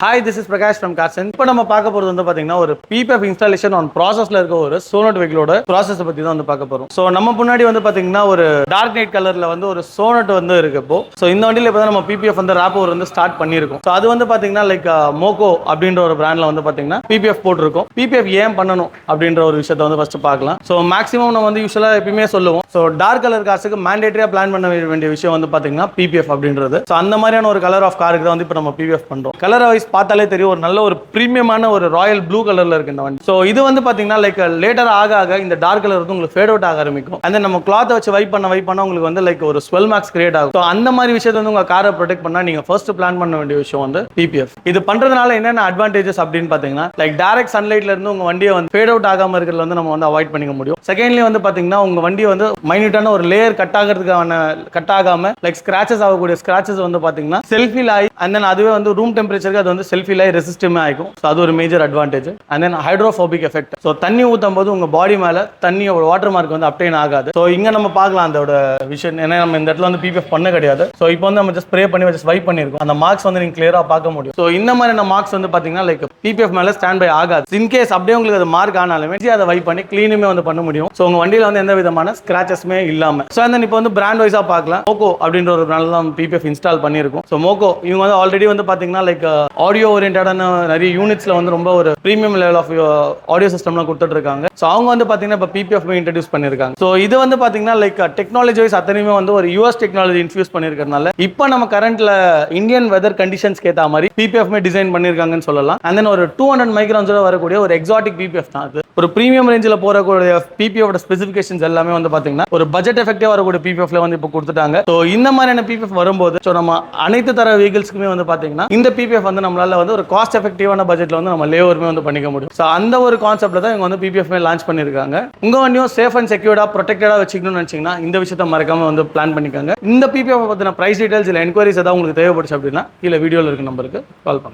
Hi, this is Prakash from Carson. இப்போ நம்ம பார்க்க போறது வந்து பாத்தீங்கன்னா ஒரு PPF இன்ஸ்டாலேஷன் ஆன் ப்ராசஸ்ல இருக்க ஒரு சோனட் வெஹிக்கிளோட ப்ராசஸ் பத்தி தான் வந்து பார்க்க போறோம். ஸோ நம்ம முன்னாடி வந்து பாத்தீங்கன்னா ஒரு டார்க் நைட் கலர்ல வந்து ஒரு சோனட் வந்து இருக்கு இப்போ. ஸோ இந்த வண்டியில இப்போ தான் நம்ம PPF வந்து ராப்போர் வந்து ஸ்டார்ட் பண்ணியிருக்கோம். ஸோ அது வந்து பாத்தீங்கன்னா லைக் மோகோ அப்படின்ற ஒரு பிராண்ட்ல வந்து பாத்தீங்கன்னா PPF போட்டிருக்கோம். PPF ஏன் பண்ணணும் அப்படின்ற ஒரு விஷயத்தை வந்து ஃபர்ஸ்ட் பார்க்கலாம். ஸோ மேக்ஸிமம் நம்ம வந்து யூஸ்வலா எப்பயுமே சொல்லுவோம். ஸோ டார்க் கலர் காசுக்கு மேண்டேட்டரியா பிளான் பண்ண வேண்டிய விஷயம் வந்து பாத்தீங்கன்னா PPF அப்படின்றது. ஸோ அந்த மாதிரியான ஒரு கலர் ஆஃப் காருக்கு தான் வந்து இப்போ நம்ம PPF பண்றோம். கலர் வைஸ் பார்த்தாலே தெரியும் ஒரு நல்ல ஒரு பிரீமியமான ஒரு ராயல் ப்ளூ கலர்ல இருக்கு இந்த வண்டி. ஸோ இது வந்து பாத்தீங்கன்னா லைக் லேட்டர் ஆக இந்த டார்க் கலர் வந்து உங்களுக்கு ஃபேட் அவுட் ஆக ஆரம்பிக்கும். அந்த நம்ம கிளாத் வச்சு வைப் பண்ண உங்களுக்கு வந்து லைக் ஒரு ஸ்வெல் மார்க்ஸ் கிரியேட் ஆகும். ஸோ அந்த மாதிரி விஷயத்தை வந்து உங்க காரை ப்ரொடெக்ட் பண்ணா நீங்க ஃபர்ஸ்ட் பிளான் பண்ண வேண்டிய விஷயம் வந்து PPF. இது பண்றதுனால என்னென்ன அட்வான்டேஜஸ் அப்படின்னு பாத்தீங்கன்னா லைக் டைரக்ட் சன்லைட்ல இருந்து உங்க வண்டியை வந்து ஃபேட் அவுட் ஆகாம இருக்கிறது வந்து நம்ம வந்து அவாய்ட் பண்ணிக்க முடியும். செகண்ட்லி வந்து பாத்தீங்கன்னா உங்க வண்டி வந்து மைன்யூட்டான ஒரு லேயர் கட் ஆகாம லைக் ஸ்கிராச்சஸ் ஆகக்கூடிய ஸ்கிராச்சஸ் வந்து பாத்தீங்கன்னா செல்ஃபில் ஆகி அண்ட் தென் அதுவே வந்து ரூம் டெம்பரேச்சருக்கு அது வந்து செல்ஃபில் ஆகி ரெசிஸ்டிவ் ஆகும். ஸோ அது ஒரு major advantage. And then hydrophobic effect. So தண்ணி ஊற்றும் போது உங்க பாடி மேல தண்ணியோட வாட்டர் மார்க் வந்து அப்டைன் ஆகாது. ஸோ இங்க நம்ம பார்க்கலாம் அதோட விஷயம். ஏன்னா நம்ம இந்த இடத்துல வந்து PPF பண்ண கிடையாது. ஸோ இப்போ வந்து நம்ம ஸ்ப்ரே பண்ணி வச்சு வைப் பண்ணிருக்கோம். அந்த மார்க்ஸ் வந்து நீங்க கிளியரா பார்க்க முடியும். ஸோ இந்த மாதிரியான மார்க்ஸ் வந்து பாத்தீங்கன்னா லைக் PPF மேல ஸ்டாண்ட் பை ஆகாது. இன்கேஸ் அப்படியே உங்களுக்கு அது மார்க் ஆனாலுமே அதை வைப் பண்ணி கிளீனுமே வந்து பண்ண முடியும். ஸோ உங்க வண்டியில வந்து எந்த விதமான ஸ்கிராச்சஸ்மே இல்லாம. ஸோ அந்த இப்போ வந்து பிராண்ட் வைஸா பார்க்கலாம். மோகோ அப்படின்ற ஒரு பிராண்ட்ல தான் PPF இன்ஸ்டால் பண்ணிருக்கோம். ஸோ மோகோ இவங்க வந்து ஆல்ரெடி வந்து பாத்தீங்கன்னா லைக் ஆடியோ ஓரியன்டான நிறைய யூனிட்ஸ்ல வந்து ரொம்ப ஒரு பிரீமியம் லெவல் ஆஃப் ஆடியோ சிஸ்டம்லாம் கொடுத்துட்டு இருக்காங்க. ஸோ அவங்க வந்து பாத்தீங்கன்னா இப்போ PPF இன்ட்ரடியூஸ் பண்ணிருக்காங்க. ஸோ இது வந்து பாத்தீங்கன்னா லைக் டெக்னாலஜி வைஸ் அத்தனையுமே வந்து ஒரு US டெக்னாலஜி இன்ஃபியூஸ் பண்ணிருக்கிறதுனால இப்போ நம்ம கரண்ட்ல இந்தியன் வெதர் கண்டிஷன்ஸ்க்கு ஏற்ற மாதிரி PPF டிசைன் பண்ணிருக்காங்கன்னு சொல்லலாம். அண்ட் தென் ஒரு 200 மைக்ரான்ஸோட வரக்கூடிய ஒரு எக்ஸாட்டிக் PPF தான் அது. ஒரு பிரீமியம் ரேஞ்சில் போறக்கூடிய PPF ஸ்பெசிஃபிகேஷன்ஸ் எல்லாமே வந்து பாத்தீங்கன்னா ஒரு பட்ஜெட் எஃபெக்டிவா வரக்கூடிய PPF வந்து இப்போ கொடுத்துட்டாங்க. ஸோ இந்த மாதிரியான PPF வரும்போது ஸோ நம்ம அனைத்து தர வெஹிக்கிள்ஸ்க்குமே வந்து பாத்தீங்கன்னா இந்த PPF வந்து நம்மளால வந்து ஒரு காஸ்ட் எஃபெக்டிவான பட்ஜெட்ல வந்து நம்ம லேவருமே வந்து பண்ணிக்க முடியும். ஸோ அந்த ஒரு கான்செப்ட்ல தான் இவங்க வந்து PPF லான்ச் பண்ணிருக்காங்க. உங்க வண்டியும் சேஃப் அண்ட் செக்யூர்டா ப்ரொடெக்டடா வச்சுக்கணும்னு நினைச்சீங்கன்னா இந்த விஷயத்தை மறக்காம வந்து பிளான் பண்ணிக்கோங்க. இந்த PPF பத்தின பிரைஸ் டீடைல்ஸ் இல்லை என்கொயரிஸ் ஏதாவது உங்களுக்கு தேவைப்படுச்சு அப்படின்னா கீழே வீடியோல இருக்க நம்பருக்கு கால் பண்ணுங்க.